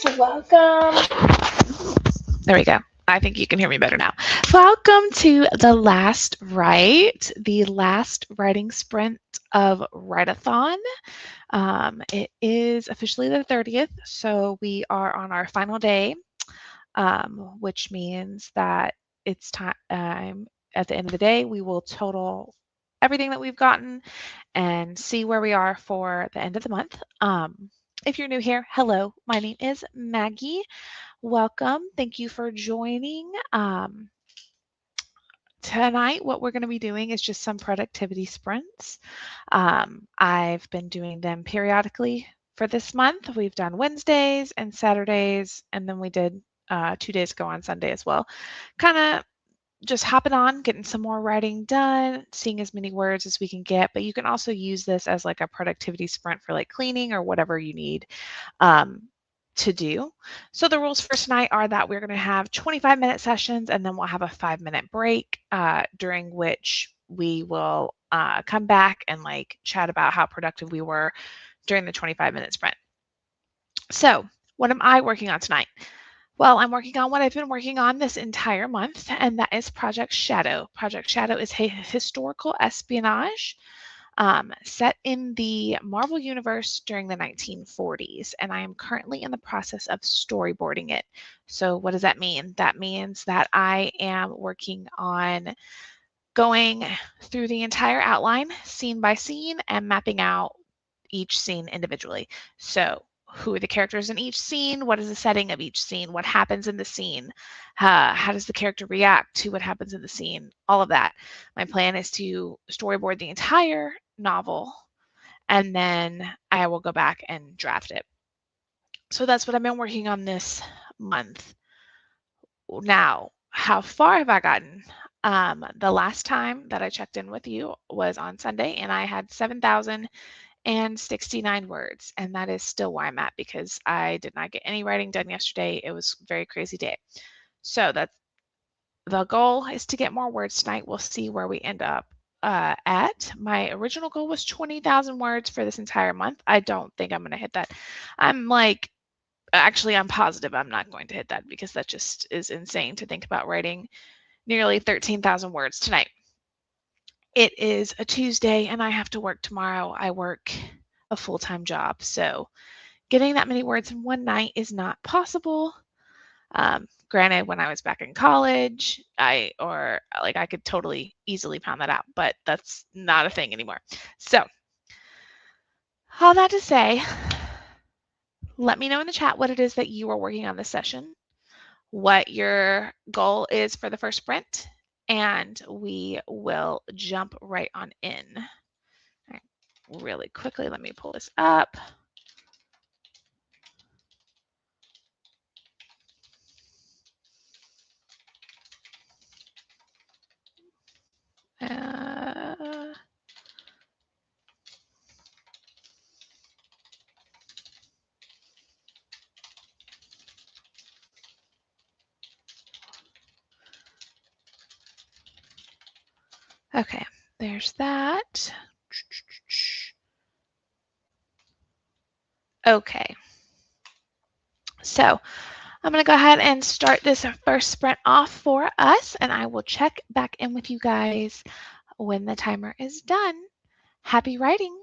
Welcome. There we go. I think you can hear me better now. Welcome to the last the last writing sprint of Write-A-Thon. It is officially the 30th, so we are on our final day, which means that it's time. At the end of the day, we will total everything that we've gotten and see where we are for the end of the month. If you're new here, hello, my name is Maggie. Welcome. Thank you for joining. Tonight, what we're going to be doing is just some productivity sprints. I've been doing them periodically for this month. We've done Wednesdays and Saturdays, and then we did 2 days ago on Sunday as well. Kind of just hopping on, getting some more writing done, seeing as many words as we can get, but you can also use this as like a productivity sprint for like cleaning or whatever you need to do. So the rules for tonight are that we're going to have 25-minute sessions, and then we'll have a 5-minute break during which we will come back and like chat about how productive we were during the 25-minute sprint. So what am I working on tonight? Well, I'm working on what I've been working on this entire month, and that is Project Shadow. Project Shadow is a historical espionage set in the Marvel Universe during the 1940s, and I am currently in the process of storyboarding it. So what does that mean? That means that I am working on going through the entire outline, scene by scene, and mapping out each scene individually. So who are the characters in each scene? What is the setting of each scene? What happens in the scene? How does the character react to what happens in the scene? All of that. My plan is to storyboard the entire novel, and then I will go back and draft it. So that's what I've been working on this month. Now, how far have I gotten? The last time that I checked in with you was on Sunday, and I had 7,069 words, and that is still where I'm at because I did not get any writing done yesterday. It was a very crazy day. So that's the goal is to get more words tonight. We'll see where we end up at. My original goal was 20,000 words for this entire month. I don't think I'm going to hit that. I'm positive I'm not going to hit that because that just is insane to think about writing nearly 13,000 words tonight. It is a Tuesday and I have to work tomorrow. I work a full-time job, so getting that many words in one night is not possible. Granted, when I was back in college, I could totally easily pound that out, but that's not a thing anymore. So all that to say, let me know in the chat what it is that you are working on this session, what your goal is for the first sprint, and we will jump right on in. All right, really quickly, let me pull this up. Okay, there's that. Okay, so I'm going to go ahead and start this first sprint off for us, and I will check back in with you guys when the timer is done. Happy writing!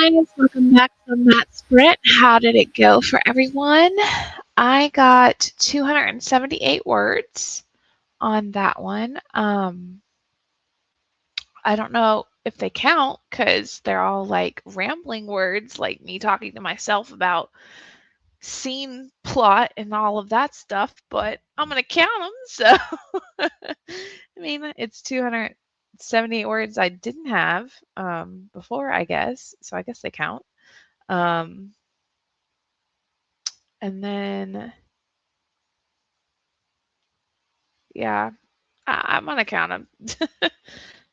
guys, welcome back from that sprint. How did it go for everyone? I got 278 words on that one. I don't know if they count because they're all like rambling words, like me talking to myself about scene plot and all of that stuff, but I'm going to count them. So, I mean, it's 278 words I didn't have before, I guess. So I guess they count. And then, yeah, I'm going to count them.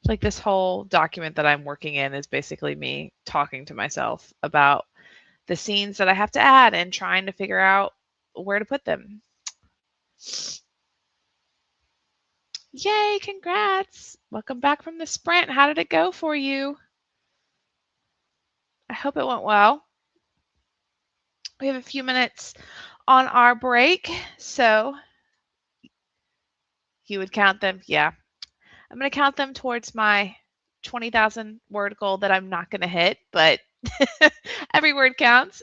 Like this whole document that I'm working in is basically me talking to myself about the scenes that I have to add and trying to figure out where to put them. Yay, congrats. Welcome back from the sprint. How did it go for you? I hope it went well. We have a few minutes on our break, so you would count them. Yeah, I'm going to count them towards my 20,000 word goal that I'm not going to hit, but every word counts.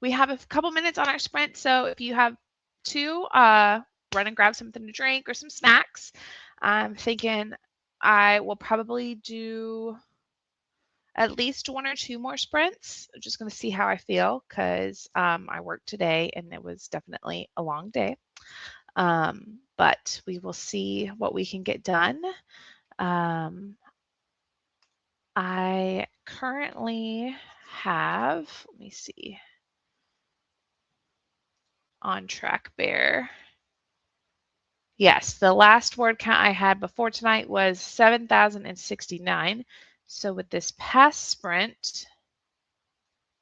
We have a couple minutes on our sprint, so if you have to run and grab something to drink or some snacks, I'm thinking I will probably do at least 1 or 2 more sprints. I'm just going to see how I feel because I worked today and it was definitely a long day. But we will see what we can get done. I currently have, let me see, on TrackBear. Yes, the last word count I had before tonight was 7,069. So with this past sprint,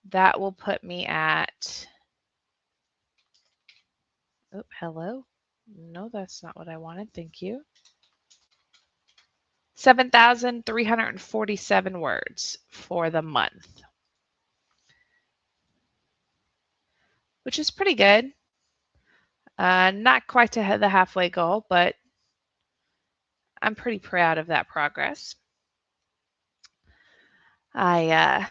that will put me at, oh, hello. No, that's not what I wanted. Thank you. 7,347 words for the month, which is pretty good. Not quite to the halfway goal, but I'm pretty proud of that progress. I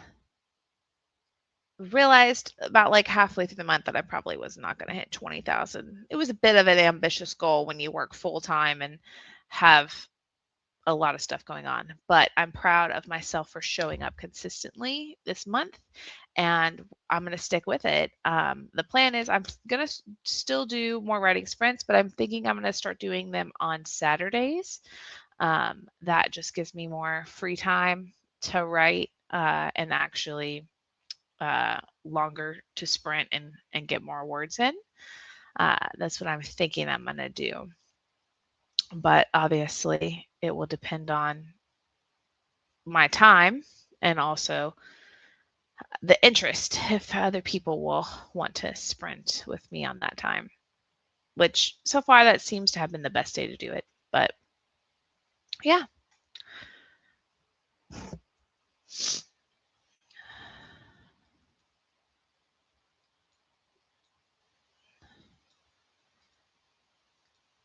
realized about like halfway through the month that I probably was not going to hit 20,000. It was a bit of an ambitious goal when you work full time and have a lot of stuff going on, but I'm proud of myself for showing up consistently this month, and I'm going to stick with it. The plan is I'm going to still do more writing sprints, but I'm thinking I'm going to start doing them on Saturdays. That just gives me more free time to write and actually longer to sprint and get more words in. That's what I'm thinking I'm going to do. But obviously, it will depend on my time and also the interest if other people will want to sprint with me on that time, which so far that seems to have been the best day to do it. But yeah.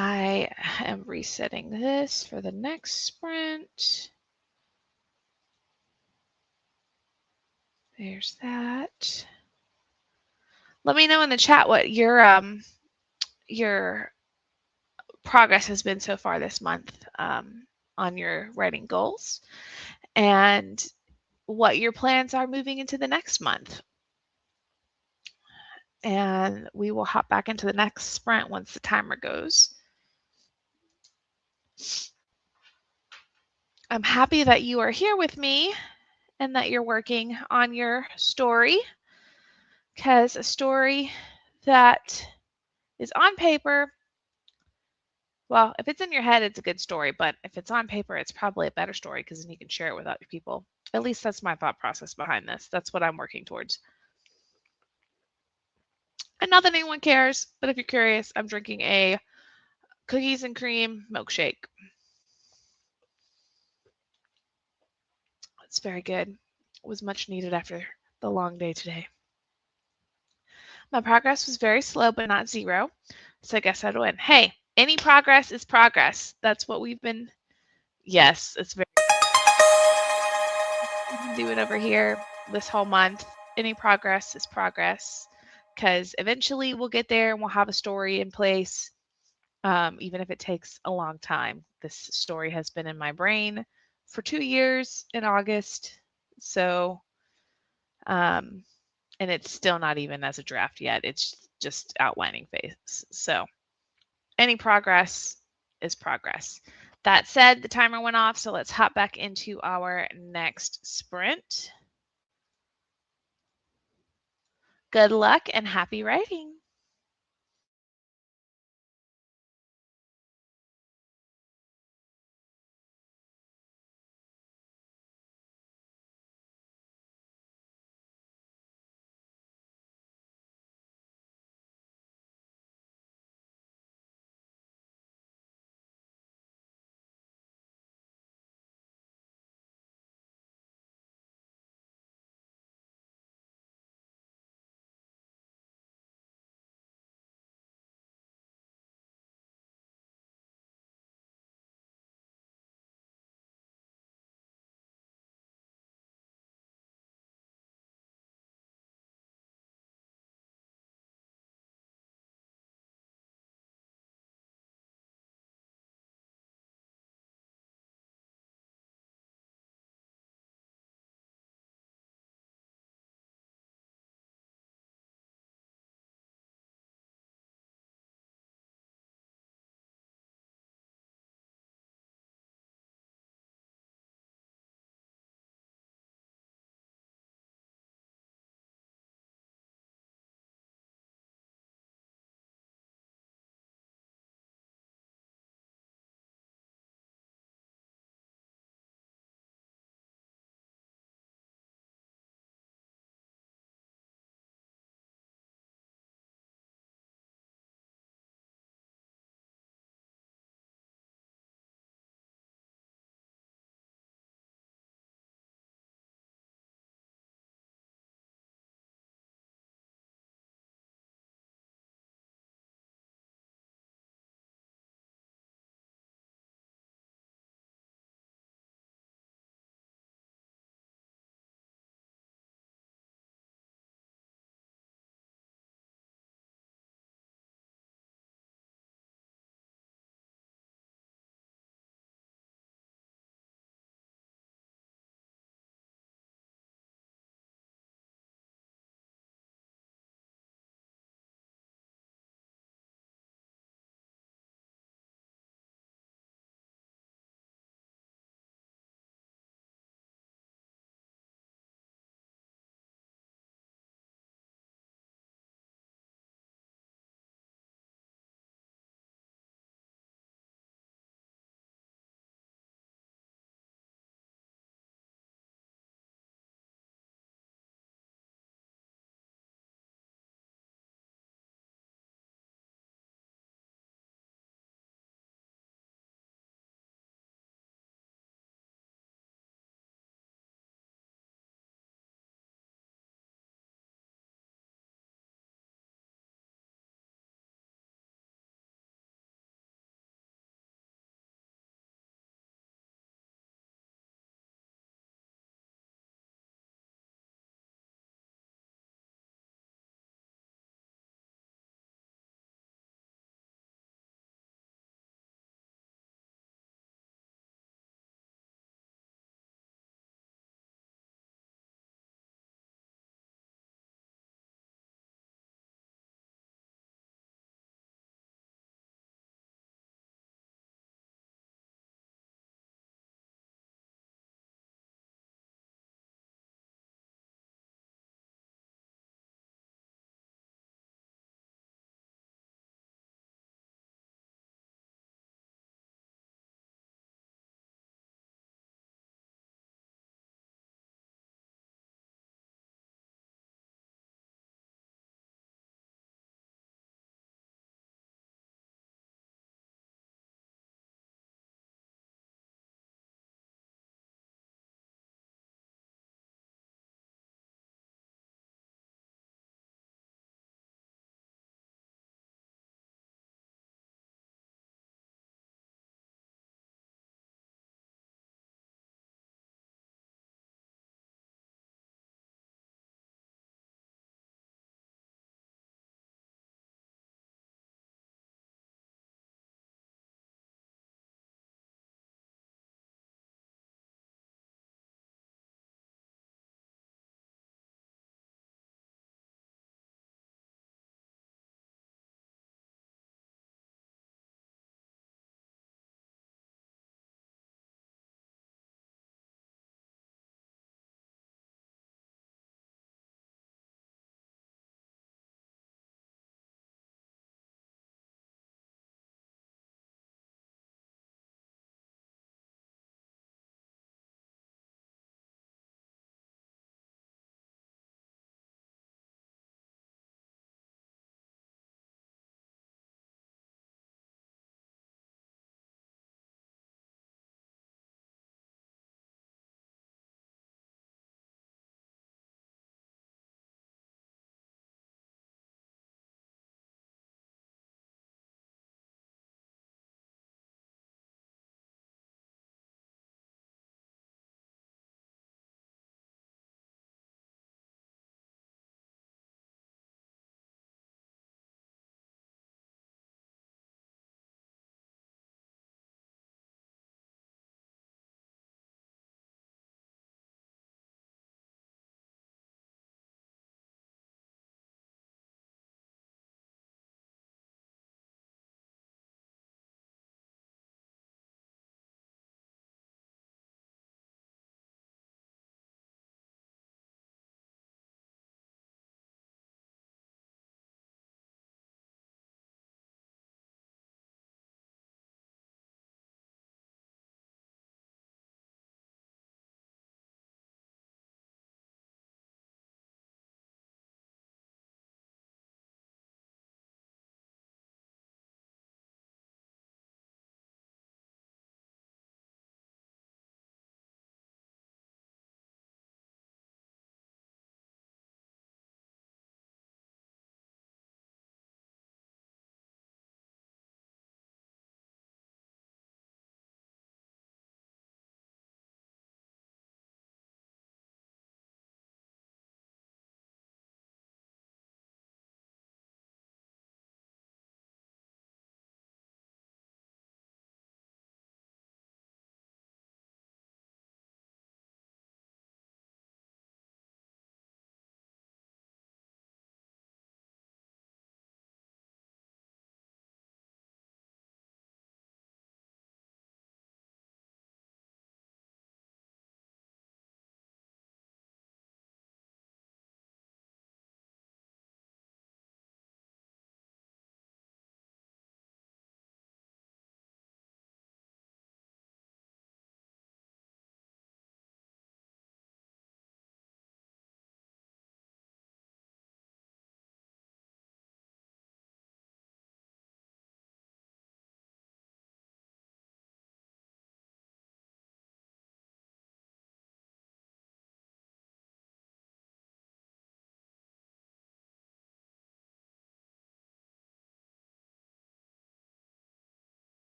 I am resetting this for the next sprint. There's that. Let me know in the chat what your progress has been so far this month on your writing goals and what your plans are moving into the next month. And we will hop back into the next sprint once the timer goes. I'm happy that you are here with me and that you're working on your story, because a story that is on paper, well, if it's in your head, it's a good story, but if it's on paper, it's probably a better story because then you can share it with other people. At least that's my thought process behind this. That's what I'm working towards. And not that anyone cares, but if you're curious, I'm drinking a cookies and cream milkshake. It's very good. It was much needed after the long day today. My progress was very slow, but not zero. So I guess I'd win. Hey, any progress is progress. That's what we've been. Yes, it's very. doing over here this whole month. Any progress is progress, because eventually we'll get there and we'll have a story in place, even if it takes a long time. This story has been in my brain for 2 years in August. So, and it's still not even as a draft yet. It's just outlining phase. So any progress is progress. That said, the timer went off, so let's hop back into our next sprint. Good luck and happy writing.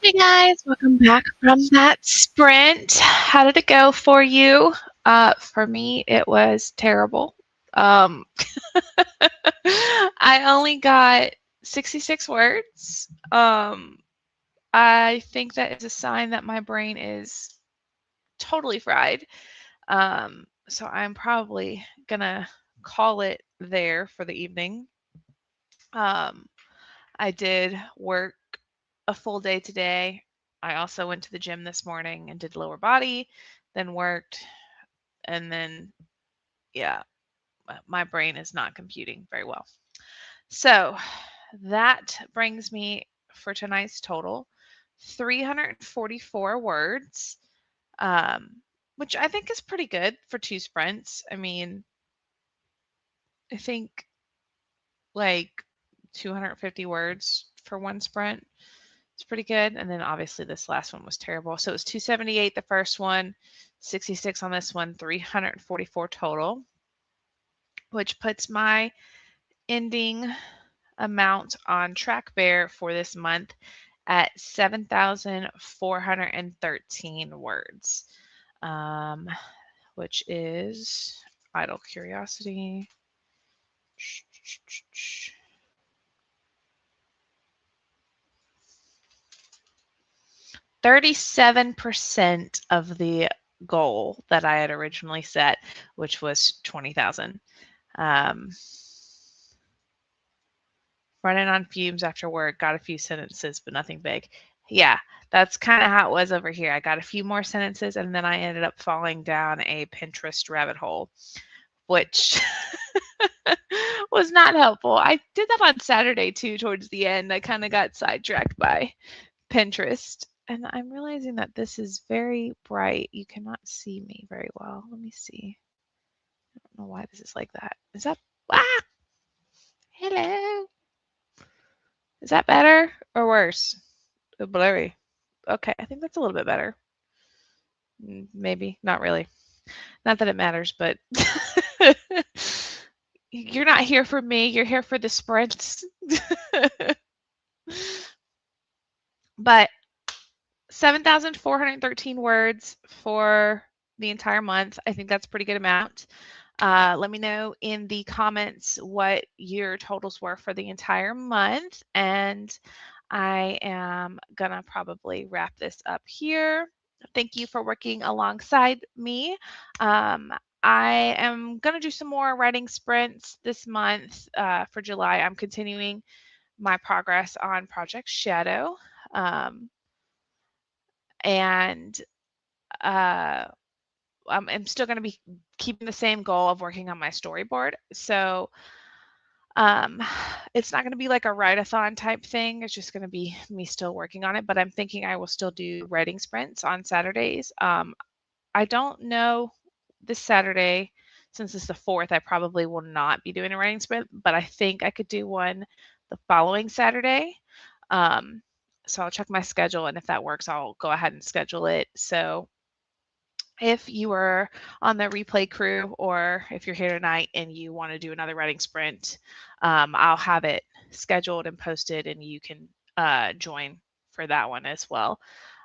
Hey guys, welcome back from that sprint. How did it go for you? For me, it was terrible. Um, I only got 66 words. I think that is a sign that my brain is totally fried. So I'm probably gonna call it there for the evening. Um, I did work a full day today. I also went to the gym this morning and did lower body, then worked, and then, yeah, my brain is not computing very well. So that brings me for tonight's total 344 words, which I think is pretty good for 2 sprints. I mean, I think like 250 words for 1 sprint. It's pretty good. And then obviously this last one was terrible. So it was 278 the first one, 66 on this one, 344 total, which puts my ending amount on TrackBear for this month at 7,413 words, which is idle curiosity. 37% of the goal that I had originally set, which was 20,000. Running on fumes after work, got a few sentences, but nothing big. Yeah, that's kind of how it was over here. I got a few more sentences, and then I ended up falling down a Pinterest rabbit hole, which was not helpful. I did that on Saturday too, towards the end. I kind of got sidetracked by Pinterest. And I'm realizing that this is very bright. You cannot see me very well. Let me see. I don't know why this is like that. Is that, ah, hello. Is that better or worse? Oh, blurry. Okay, I think that's a little bit better. Maybe, not really. Not that it matters, but you're not here for me. You're here for the sprints. But 7,413 words for the entire month. I think that's a pretty good amount. Let me know in the comments what your totals were for the entire month. And I am going to probably wrap this up here. Thank you for working alongside me. I am going to do some more writing sprints this month for July. I'm continuing my progress on Project Shadow. And I'm still going to be keeping the same goal of working on my storyboard. So it's not going to be like a write-a-thon type thing. It's just going to be me still working on it. But I'm thinking I will still do writing sprints on Saturdays. I don't know this Saturday, since it's the 4th, I probably will not be doing a writing sprint, but I think I could do one the following Saturday. So I'll check my schedule, and if that works, I'll go ahead and schedule it. So if you are on the replay crew, or if you're here tonight and you want to do another writing sprint, I'll have it scheduled and posted, and you can join for that one as well.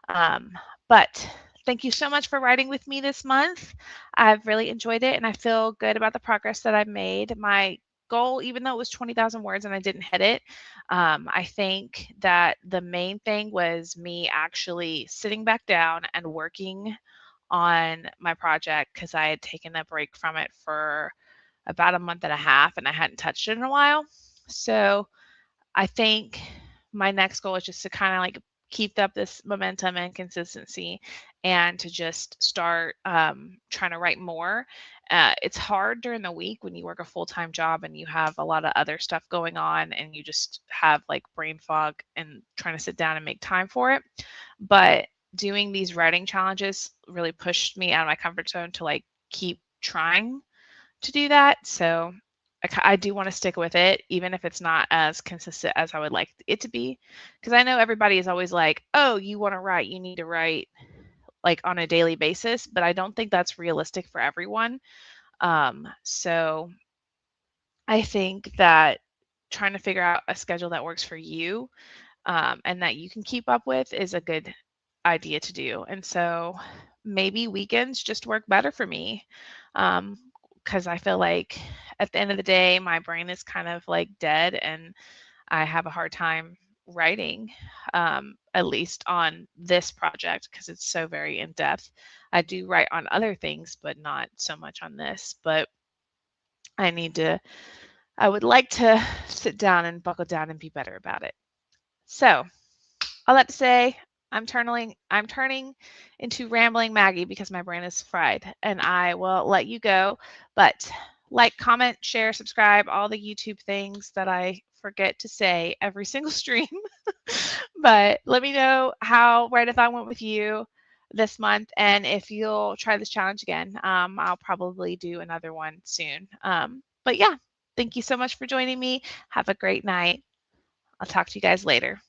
But thank you so much for writing with me this month. I've really enjoyed it, and I feel good about the progress that I've made. My goal, even though it was 20,000 words and I didn't hit it, I think that the main thing was me actually sitting back down and working on my project, because I had taken a break from it for about a month and a half and I hadn't touched it in a while. So I think my next goal is just to kind of like keep up this momentum and consistency, and to just start trying to write more. It's hard during the week when you work a full-time job and you have a lot of other stuff going on and you just have like brain fog and trying to sit down and make time for it. But doing these writing challenges really pushed me out of my comfort zone to like keep trying to do that. So I do want to stick with it, even if it's not as consistent as I would like it to be. Because I know everybody is always like, oh, you want to write, you need to write like on a daily basis. But I don't think that's realistic for everyone. So I think that trying to figure out a schedule that works for you and that you can keep up with is a good idea to do. And so maybe weekends just work better for me, because I feel like at the end of the day, my brain is kind of like dead and I have a hard time writing, at least on this project because it's so very in depth. I do write on other things, but not so much on this. But I would like to sit down and buckle down and be better about it. So all that to say, I'm turning into rambling Maggie because my brain is fried, and I will let you go. But like, comment, share, subscribe, all the YouTube things that I forget to say every single stream. But let me know how Write-A-Thon went with you this month, and if you'll try this challenge again. I'll probably do another one soon. But yeah, thank you so much for joining me. Have a great night. I'll talk to you guys later.